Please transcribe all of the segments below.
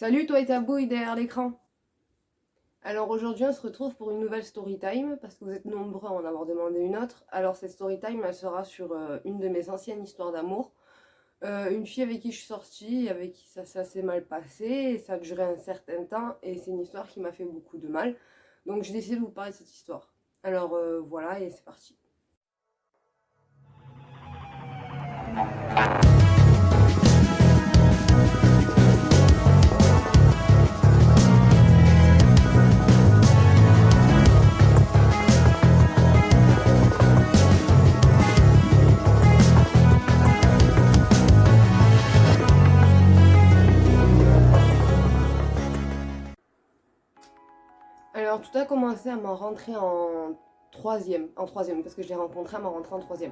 Salut toi et ta bouille derrière l'écran. Alors aujourd'hui on se retrouve pour une nouvelle story time parce que vous êtes nombreux à en avoir demandé une autre. Alors cette story time elle sera sur une de mes anciennes histoires d'amour. Une fille avec qui je suis sortie, avec qui ça s'est mal passé, et ça a duré un certain temps et c'est une histoire qui m'a fait beaucoup de mal. Donc j'ai décidé de vous parler de cette histoire. Alors voilà et c'est parti. Alors tout a commencé à ma rentrée en troisième parce que je l'ai rencontrée à ma rentrée en troisième.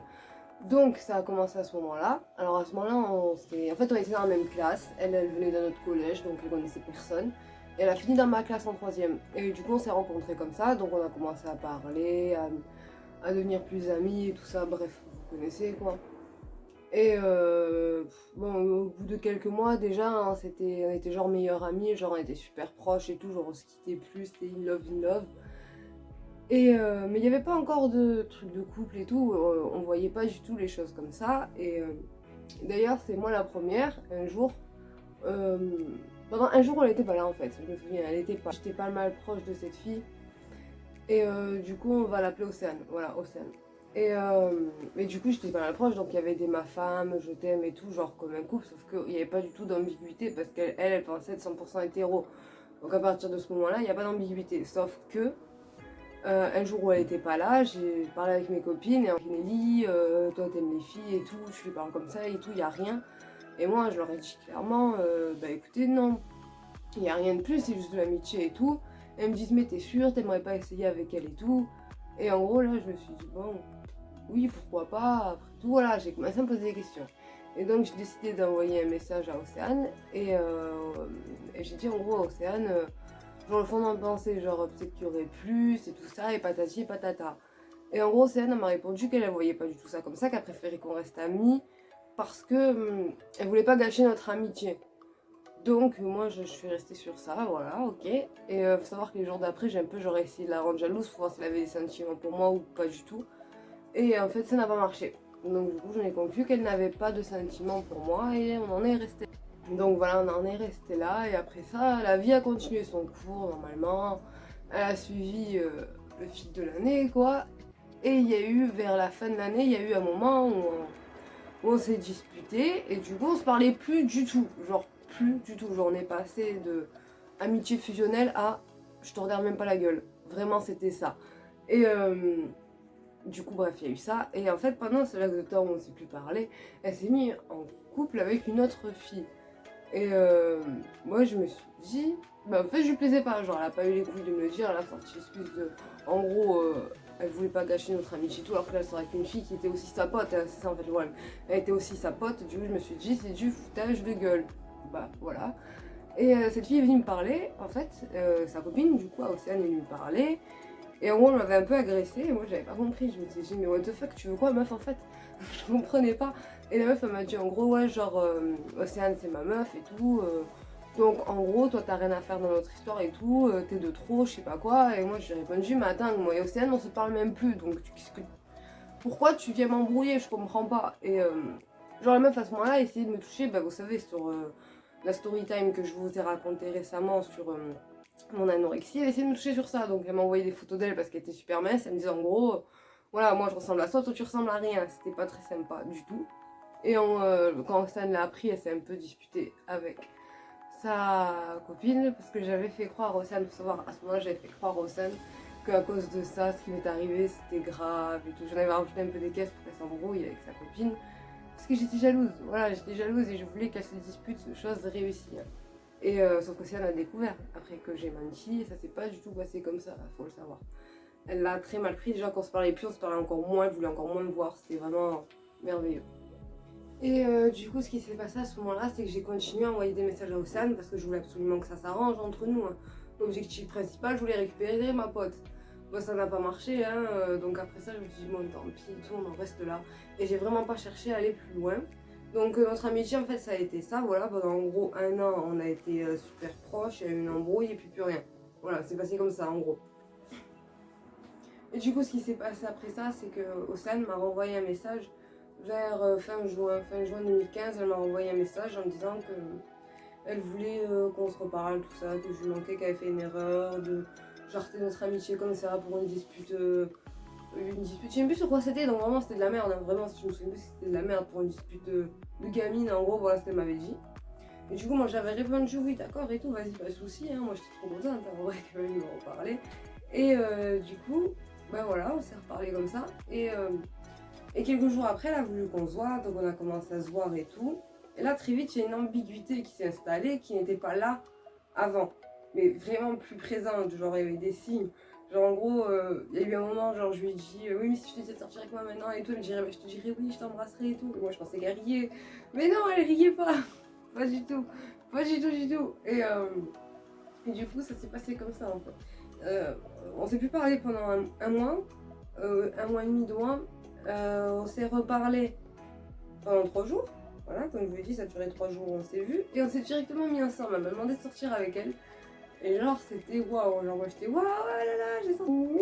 Donc ça a commencé à ce moment-là. Alors à ce moment-là, on était dans la même classe. Elle venait d'un autre collège, donc elle connaissait personne. Et elle a fini dans ma classe en troisième. Et du coup, on s'est rencontrés comme ça. Donc on a commencé à parler, à devenir plus amis et tout ça. Bref, vous connaissez quoi. Et bon, au bout de quelques mois déjà, hein, on était genre meilleurs amis, genre on était super proches et tout, genre on se quittait plus, c'était in love, in love. Et mais il n'y avait pas encore de trucs de couple et tout, on voyait pas du tout les choses comme ça. Et d'ailleurs, c'est moi la première, un jour, euh, pendant un jour, elle était pas là en fait, je me souviens, j'étais pas mal proche de cette fille. Et du coup, on va l'appeler Océane, voilà, Océane. Et du coup, j'étais pas mal proche, donc il y avait des ma femme, je t'aime et tout, genre comme un couple, sauf qu'il n'y avait pas du tout d'ambiguïté parce qu'elle pensait être 100% hétéro. Donc à partir de ce moment-là, il n'y a pas d'ambiguïté, sauf que un jour où elle était pas là, j'ai parlé avec mes copines et Nelly, toi t'aimes les filles et tout, tu lui parles comme ça et tout, y a rien. Et moi je leur ai dit clairement, bah écoutez non, y a rien de plus, c'est juste de l'amitié et tout. Et elles me disent mais t'es sûre, t'aimerais pas essayer avec elle et tout. Et en gros là je me suis dit bon, oui pourquoi pas, après tout voilà, j'ai commencé à me poser des questions. Et donc j'ai décidé d'envoyer un message à Océane et j'ai dit en gros à Océane, genre le fond d'en penser, genre peut-être qu'il y aurait plus et tout ça, et patati et patata. Et en gros, Céline m'a répondu qu'elle ne voyait pas du tout ça comme ça, qu'elle préférait qu'on reste amis parce que elle voulait pas gâcher notre amitié. Donc moi je suis restée sur ça, voilà, ok. Et faut savoir que les jours d'après, j'ai un peu genre essayé de la rendre jalouse pour voir si elle avait des sentiments pour moi ou pas du tout. Et en fait ça n'a pas marché. Donc du coup j'en ai conclu qu'elle n'avait pas de sentiments pour moi et on en est resté. Donc voilà, on en est resté là et après ça, la vie a continué son cours normalement. Elle a suivi le fil de l'année quoi. Et il y a eu, vers la fin de l'année, il y a eu un moment où on s'est disputé et du coup on se parlait plus du tout. Genre plus du tout. Genre on est passé de amitié fusionnelle à je te regarde même pas la gueule. Vraiment c'était ça. Et du coup bref il y a eu ça. Et en fait pendant ce laps de temps où on s'est plus parlé, elle s'est mise en couple avec une autre fille. Et moi je me suis dit, bah en fait je lui plaisais pas, genre elle a pas eu les couilles de me le dire, elle a sorti l'excuse de, en gros elle voulait pas gâcher notre amitié et tout, alors que là elle serait avec une fille qui était aussi sa pote, hein, c'est ça en fait le problème, elle était aussi sa pote, du coup je me suis dit c'est du foutage de gueule, bah voilà. Et cette fille est venue me parler, en fait, sa copine du coup, Océane est venue me parler, et en gros, elle m'avait un peu agressée et moi j'avais pas compris. Je me suis dit, mais what the fuck, tu veux quoi, meuf, en fait? Je comprenais pas. Et la meuf, elle m'a dit, en gros, ouais, genre, Océane, c'est ma meuf et tout. Donc, en gros, toi, t'as rien à faire dans notre histoire et tout. T'es de trop, je sais pas quoi. Et moi, j'ai répondu, mais attends, moi et Océane, on se parle même plus. Donc, pourquoi tu viens m'embrouiller? Je comprends pas. Et genre, la meuf, à ce moment-là, a essayé de me toucher, bah, vous savez, sur la story time que je vous ai raconté récemment sur mon anorexie, elle a essayé de me toucher sur ça. Donc elle m'a envoyé des photos d'elle parce qu'elle était super mince. Elle me disait en gros, voilà, moi je ressemble à ça, toi tu ressembles à rien. C'était pas très sympa du tout. Et quand Stan l'a appris, elle s'est un peu disputée avec sa copine parce que j'avais fait croire au San, faut savoir, à ce moment-là j'avais fait croire au San qu'à cause de ça, ce qui m'est arrivé c'était grave et tout. J'en avais rajouté un peu des caisses pour qu'elle s'embrouille avec sa copine. Parce que j'étais jalouse, voilà, j'étais jalouse et je voulais qu'elle se dispute, chose réussie. Et sauf que si elle a découvert, après que j'ai menti, ça s'est pas du tout passé comme ça, faut le savoir. Elle l'a très mal pris, déjà quand on se parlait plus, on se parlait encore moins, elle voulait encore moins me voir, c'était vraiment merveilleux. Et du coup, ce qui s'est passé à ce moment-là, c'est que j'ai continué à envoyer des messages à Océane parce que je voulais absolument que ça s'arrange entre nous, hein. L'objectif principal, je voulais récupérer ma pote. Bon, ça n'a pas marché, hein, donc après ça, je me suis dit, bon, tant pis, tout, on en reste là. Et j'ai vraiment pas cherché à aller plus loin. Donc notre amitié en fait ça a été ça, voilà, pendant en gros 1 an on a été super proches, il y a eu une embrouille et puis plus rien. Voilà, c'est passé comme ça en gros. Et du coup ce qui s'est passé après ça, c'est que Océane m'a renvoyé un message vers fin juin 2015, elle m'a renvoyé un message en me disant que elle voulait qu'on se reparle, tout ça, que je lui manquais, qu'elle avait fait une erreur, de jarter notre amitié comme ça pour une dispute. Je sais même plus sur quoi c'était, donc vraiment c'était de la merde, hein. Vraiment, je me souviens plus si c'était de la merde pour une dispute de gamine, en gros, voilà ce qu'elle m'avait dit. Et du coup, moi j'avais répondu oui, d'accord et tout, vas-y, pas de soucis, hein. Moi j'étais trop contente, hein, en vrai, qu'elle veuille m'en reparler. Et du coup, ben voilà, on s'est reparlé comme ça. Et quelques jours après, elle a voulu qu'on se voit, donc on a commencé à se voir et tout. Et là, très vite, il y a une ambiguïté qui s'est installée qui n'était pas là avant, mais vraiment plus présente. Genre, il y avait des signes. Genre, en gros, il y a eu un moment, genre, je lui ai dit oui, mais si je te disais de sortir avec moi maintenant et tout, elle me dirait, bah, je te dirais oui, je t'embrasserai et tout. Et moi, je pensais qu'elle riait. Mais non, elle riait pas. Pas du tout. Pas du tout, du tout. Et du coup, ça s'est passé comme ça, en fait. On s'est plus parlé pendant un mois, 1 mois et demi, 2 mois. On s'est reparlé pendant 3 jours. Voilà, comme je vous l'ai dit, ça a duré 3 jours, on s'est vu. Et on s'est directement mis ensemble. Elle m'a demandé de sortir avec elle. Et genre, c'était waouh. Genre, moi, j'étais waouh, là là, j'ai senti. Wouh.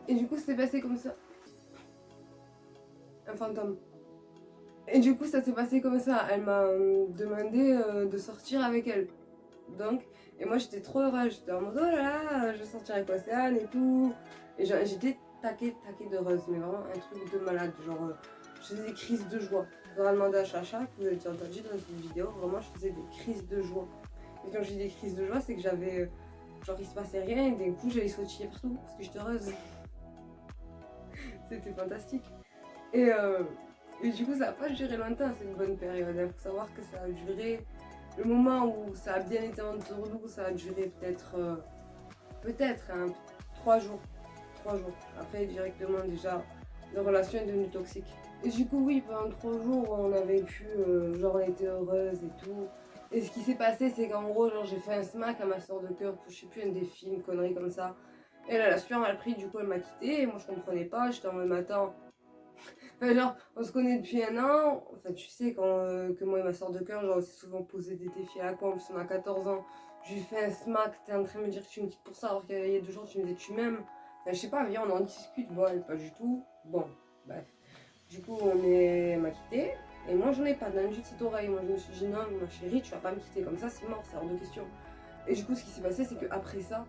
Et du coup, c'était passé comme ça. Un fantôme. Et du coup, ça s'est passé comme ça. Elle m'a demandé de sortir avec elle. Donc, et moi, j'étais trop heureuse. J'étais en mode, oh là là, je vais sortir avec Océane et tout. Et j'étais taquée d'heureuse. Mais vraiment, un truc de malade. Genre, je faisais des crises de joie. Il faudra demander à Chacha, que vous avez déjà entendu dans cette vidéo. Vraiment, je faisais des crises de joie. Et quand je dis des crises de joie, c'est que j'avais. Genre, il se passait rien et d'un coup, j'allais sautiller partout parce que j'étais heureuse. C'était fantastique. Et, euh, et du coup, ça n'a pas duré longtemps, c'est une bonne période. Il faut savoir que ça a duré. Le moment où ça a bien été entre nous, ça a duré peut-être 3 jours. 3 jours. Après, directement, déjà, la relation est devenue toxique. Et du coup, oui, pendant 3 jours, on a vécu, genre, on était heureuse et tout. Et ce qui s'est passé, c'est qu'en gros, genre, j'ai fait un smack à ma soeur de cœur pour, je sais plus, un défi, une connerie comme ça. Et elle a super mal pris, du coup, elle m'a quitté. Et moi, je comprenais pas, j'étais en mode, attends. Enfin, genre, on se connaît depuis 1 an. Enfin, tu sais, que moi et ma soeur de cœur, genre, on s'est souvent posé des défis à la con, parce qu'on a 14 ans. Je lui fais un smack, t'es en train de me dire que tu me quittes pour ça, alors qu'il y a 2 jours, tu me disais tu m'aimes. Enfin, je sais pas, viens, on en discute. Bon, elle, pas du tout. Bon, bref. Du coup, elle m'a quitté. Et moi, j'en ai pas dans le jus de cette oreille. Moi, je me suis dit, non, ma chérie, tu vas pas me quitter comme ça, c'est mort, c'est hors de question. Et du coup, ce qui s'est passé, c'est qu'après ça,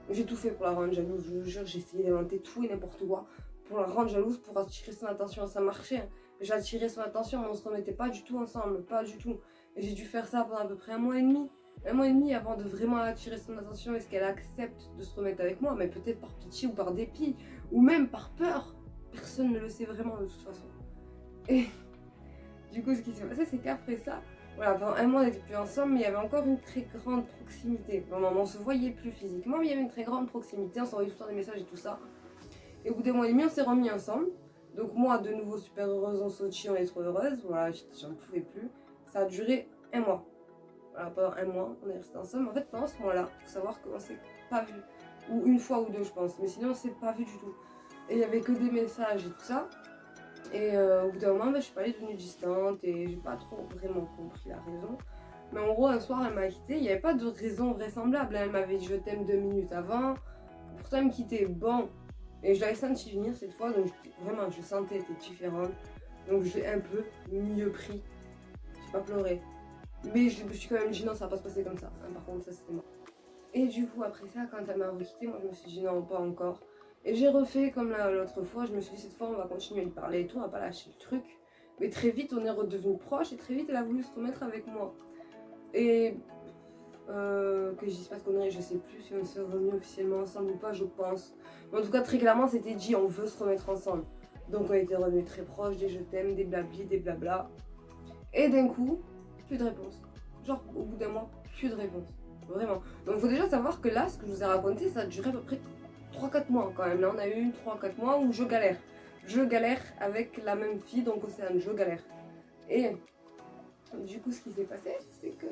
j'ai tout fait pour la rendre jalouse. Je vous jure, j'ai essayé d'inventer tout et n'importe quoi pour la rendre jalouse, pour attirer son attention. Ça marchait. Hein. J'ai attiré son attention, mais on se remettait pas du tout ensemble, pas du tout. Et j'ai dû faire ça pendant à peu près 1 mois et demi. 1 mois et demi avant de vraiment attirer son attention. Est-ce qu'elle accepte de se remettre avec moi? Mais peut-être par pitié ou par dépit, ou même par peur. Personne ne le sait vraiment de toute façon. Et du coup, ce qui s'est passé, c'est qu'après ça, voilà, pendant 1 mois, on n'était plus ensemble, mais il y avait encore une très grande proximité. Vraiment, on se voyait plus physiquement, mais il y avait une très grande proximité. On s'envoyait tout le temps des messages et tout ça. Et au bout d'1 mois et demi, on s'est remis ensemble. Donc moi, de nouveau super heureuse en Sochi, on est trop heureuse. Voilà, j'en pouvais plus. Ça a duré 1 mois. Voilà, pendant 1 mois, on est restés ensemble. En fait, pendant ce mois-là, il faut savoir qu'on s'est pas vu. Ou une fois ou deux, je pense. Mais sinon, on s'est pas vu du tout. Et il y avait que des messages et tout ça. Et au bout d'un moment, je suis pas devenue distante et j'ai pas trop vraiment compris la raison. Mais en gros, un soir, elle m'a quittée. Il n'y avait pas de raison vraisemblable. Elle m'avait dit je t'aime 2 minutes avant. Pourtant, elle me quittait. Bon. Et je l'avais senti venir cette fois. Donc, vraiment, je sentais qu'elle était différente. Donc, je l'ai un peu mieux pris. J'ai pas pleuré. Mais je me suis quand même dit non, ça va pas se passer comme ça. Hein, par contre, ça c'était mort. Et du coup, après ça, quand elle m'a requitté, moi je me suis dit non, pas encore. Et j'ai refait comme l'autre fois, je me suis dit cette fois on va continuer à lui parler et tout, on va pas lâcher le truc. Mais très vite on est redevenus proches et très vite elle a voulu se remettre avec moi. Et que je dise pas de conneries, je sais plus si on s'est remis officiellement ensemble ou pas, je pense. Mais en tout cas, très clairement, c'était dit on veut se remettre ensemble. Donc on était revenus très proches, des je t'aime, des blabli, des blabla. Et d'un coup, plus de réponse. Genre au bout d'un mois, plus de réponse. Vraiment. Donc il faut déjà savoir que là, ce que je vous ai raconté, ça a duré à peu près 3-4 mois quand même. Là, on a eu 3-4 mois où je galère. Je galère avec la même fille, donc Océane, je galère. Et du coup, ce qui s'est passé, c'est que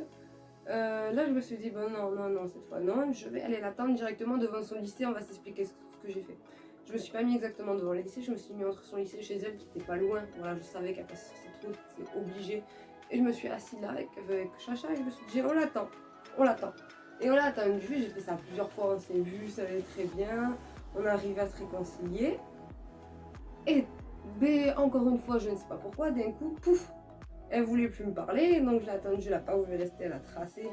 là, je me suis dit, bon, non, non, non, cette fois, non, je vais aller l'attendre directement devant son lycée, on va s'expliquer ce que j'ai fait. Je me suis pas mis exactement devant le lycée, je me suis mis entre son lycée et chez elle, qui était pas loin. Voilà, je savais qu'elle passait sur cette coup c'est obligé. Et je me suis assise là avec Chacha et je me suis dit on l'attend, on l'attend. Et on l'a attendu, j'ai fait ça plusieurs fois, on s'est vu, ça allait très bien, on arrive à se réconcilier. Et encore une fois, je ne sais pas pourquoi, d'un coup, pouf, elle voulait plus me parler, donc je l'ai attendue, je l'ai pas voulu rester, elle a tracé.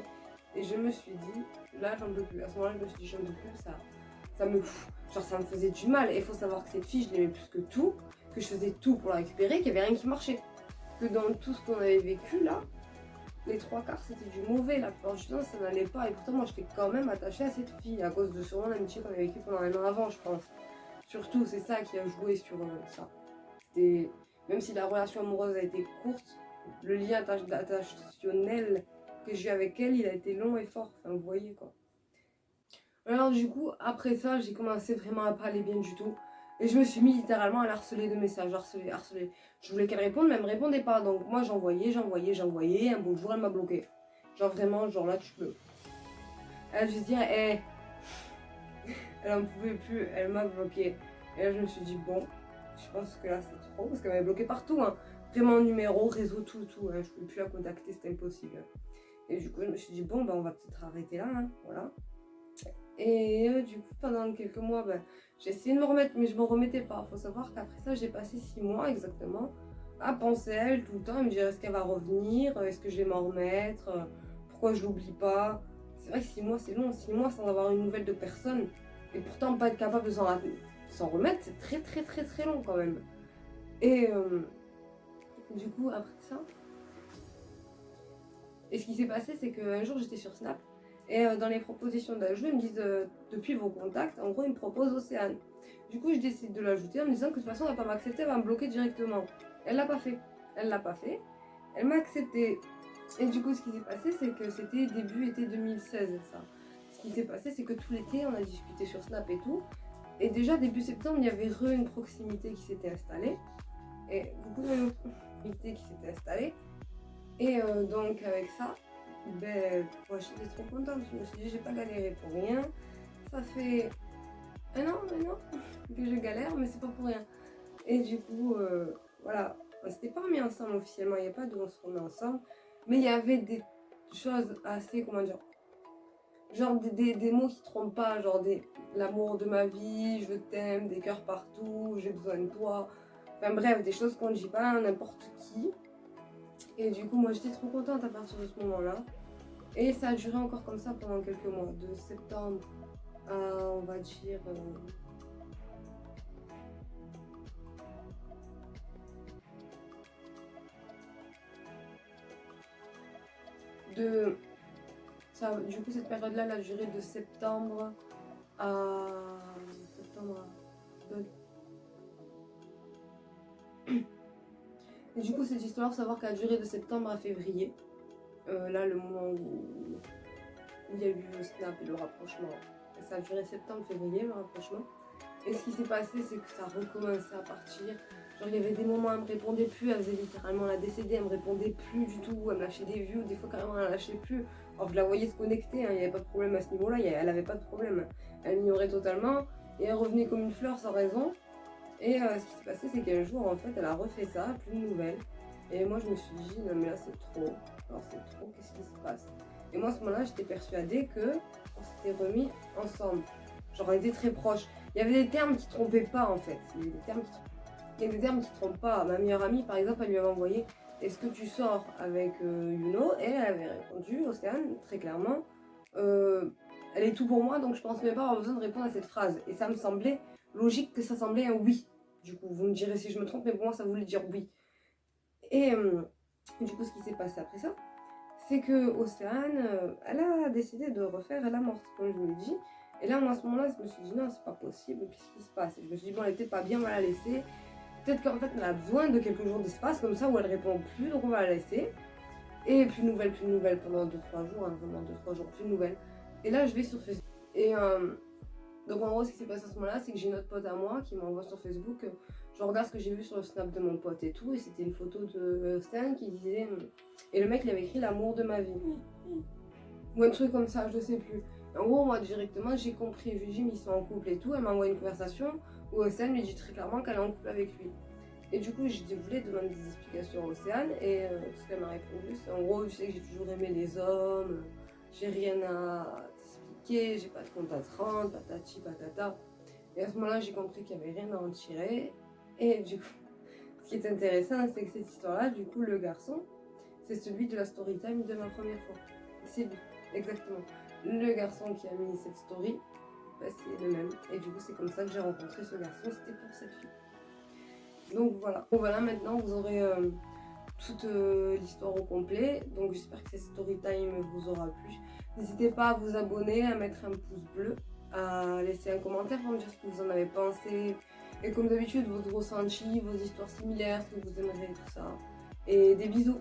Et je me suis dit, là j'en peux plus. À ce moment-là, je me suis dit, j'en peux plus, ça me faisait du mal. Et il faut savoir que cette fille, je l'aimais plus que tout, que je faisais tout pour la récupérer, qu'il n'y avait rien qui marchait. Que dans tout ce qu'on avait vécu là, les 3/4 c'était du mauvais, la plupart du temps ça n'allait pas. Et pourtant, moi j'étais quand même attachée à cette fille à cause de sûrement l'amitié qu'on avait vécue pendant un an avant, je pense. Surtout, c'est ça qui a joué sur ça. Même si la relation amoureuse a été courte, le lien attachationnel que j'ai eu avec elle, il a été long et fort. Enfin, vous voyez quoi. Alors du coup, après ça, j'ai commencé vraiment à pas aller bien du tout. Et je me suis mis littéralement à la harceler de messages, harceler. Je voulais qu'elle réponde, mais elle me répondait pas. Donc moi j'envoyais. Un beau jour, elle m'a bloqué. Genre vraiment, genre là tu peux. Elle je dire, elle en pouvait plus, elle m'a bloqué. Et là je me suis dit, bon, je pense que là c'est trop, parce qu'elle m'avait bloqué partout. Hein. Vraiment numéro, réseau, tout. Hein. Je pouvais plus la contacter, c'était impossible. Et du coup je me suis dit, bon, on va peut-être arrêter là, hein. Voilà. Et du coup, pendant quelques mois, j'ai essayé de me remettre, mais je me remettais pas. Faut savoir qu'après ça, j'ai passé 6 mois exactement à penser à elle tout le temps, à me dire est-ce qu'elle va revenir, est-ce que je vais m'en remettre, pourquoi je l'oublie pas. C'est vrai que 6 mois, c'est long, 6 mois sans avoir une nouvelle de personne, et pourtant pas être capable de s'en remettre, c'est très long quand même. Et du coup, après ça, et ce qui s'est passé, c'est qu'un jour j'étais sur Snap. Et dans les propositions d'ajout, ils me disent depuis vos contacts, en gros, ils me proposent Océane. Du coup, je décide de l'ajouter en me disant que de toute façon, elle va pas m'accepter, elle va me bloquer directement. Elle l'a pas fait. Elle m'a accepté. Et du coup, ce qui s'est passé, c'est que c'était début été 2016, ça. Ce qui s'est passé, c'est que tout l'été, on a discuté sur Snap et tout. Et déjà, début septembre, il y avait une proximité qui s'était installée. Et beaucoup de proximité qui s'était installée. Et donc, avec ça, moi j'étais trop contente, je me suis dit j'ai pas galéré pour rien, ça fait un an maintenant que je galère mais c'est pas pour rien. Et du coup voilà, on s'était pas remis ensemble officiellement, il n'y a pas de on se remet ensemble, mais il y avait des choses assez, comment dire, genre des mots qui trompent pas, genre l'amour de ma vie, je t'aime, des cœurs partout, j'ai besoin de toi, enfin bref, des choses qu'on ne dit pas à n'importe qui. Et du coup moi j'étais trop contente à partir de ce moment-là. Et ça a duré encore comme ça pendant quelques mois, de septembre à, on va dire, du coup cette période-là, elle a duré de septembre à Et du coup cette histoire, faut savoir qu'elle a duré de septembre à février. Là, le moment où il y a eu le snap et le rapprochement. Et ça a duré septembre-février, le rapprochement. Et ce qui s'est passé, c'est que ça recommençait à partir. Genre, il y avait des moments, elle me répondait plus, elle faisait littéralement la décédée, elle me répondait plus du tout, elle me lâchait des vues, des fois carrément elle lâchait plus. Alors, je la voyais se connecter, hein, il n'y avait pas de problème à ce niveau-là, elle avait pas de problème. Elle m'ignorait totalement et elle revenait comme une fleur sans raison. Et ce qui s'est passé, c'est qu'un jour, en fait, elle a refait ça, plus de nouvelles. Et moi, je me suis dit, non, mais là, c'est trop. Alors, c'est trop, qu'est-ce qui se passe? Et moi, à ce moment-là, j'étais persuadée qu'on s'était remis ensemble. Genre, on était très proches. Il y avait des termes qui trompaient pas, en fait. Il y a des termes qui trompent pas. Ma meilleure amie, par exemple, elle lui avait envoyé est-ce que tu sors avec Yuno? Et elle avait répondu, Océane, très clairement, elle est tout pour moi, donc je pense même pas avoir besoin de répondre à cette phrase. Et ça me semblait logique que ça semblait un oui. Du coup, vous me direz si je me trompe, mais pour moi, ça voulait dire oui. Et du coup, ce qui s'est passé après ça, c'est que Océane, elle a décidé de refaire la morte, comme je vous l'ai dit. Et là, moi, à ce moment-là, je me suis dit non, c'est pas possible, qu'est-ce qui se passe? Et je me suis dit, bon, elle était pas bien, on va la laisser. Peut-être qu'en fait, elle a besoin de quelques jours d'espace, comme ça, où elle répond plus, donc on va la laisser. Et plus de nouvelles pendant 2-3 jours, hein, vraiment 2-3 jours, plus de nouvelles. Et là, je vais sur Facebook. Et donc, en gros, ce qui s'est passé à ce moment-là, c'est que j'ai une autre pote à moi qui m'envoie sur Facebook. Je regarde ce que j'ai vu sur le snap de mon pote et tout, et c'était une photo de Stan qui disait. Et le mec, il avait écrit l'amour de ma vie. Ou un truc comme ça, je sais plus. En gros, moi, directement, j'ai compris. Je lui ai dit, mais ils sont en couple et tout. Elle m'a envoyé une conversation où Stan lui dit très clairement qu'elle est en couple avec lui. Et du coup, j'ai voulu demander des explications à Océane et tout ce qu'elle m'a répondu, c'est en gros, je sais que j'ai toujours aimé les hommes, j'ai rien à t'expliquer, j'ai pas de compte à 30, patati patata. Et à ce moment-là, j'ai compris qu'il n'y avait rien à en tirer. Et du coup, ce qui est intéressant, c'est que cette histoire-là, du coup, le garçon, c'est celui de la story time de ma première fois. C'est lui, exactement. Le garçon qui a mis cette story, bah, c'est le même. Et du coup, c'est comme ça que j'ai rencontré ce garçon, c'était pour cette fille. Donc voilà. Donc voilà, maintenant vous aurez toute l'histoire au complet. Donc j'espère que cette story time vous aura plu. N'hésitez pas à vous abonner, à mettre un pouce bleu, à laisser un commentaire pour me dire ce que vous en avez pensé. Et comme d'habitude, vos ressentis, vos histoires similaires, ce que vous aimeriez, tout ça. Et des bisous.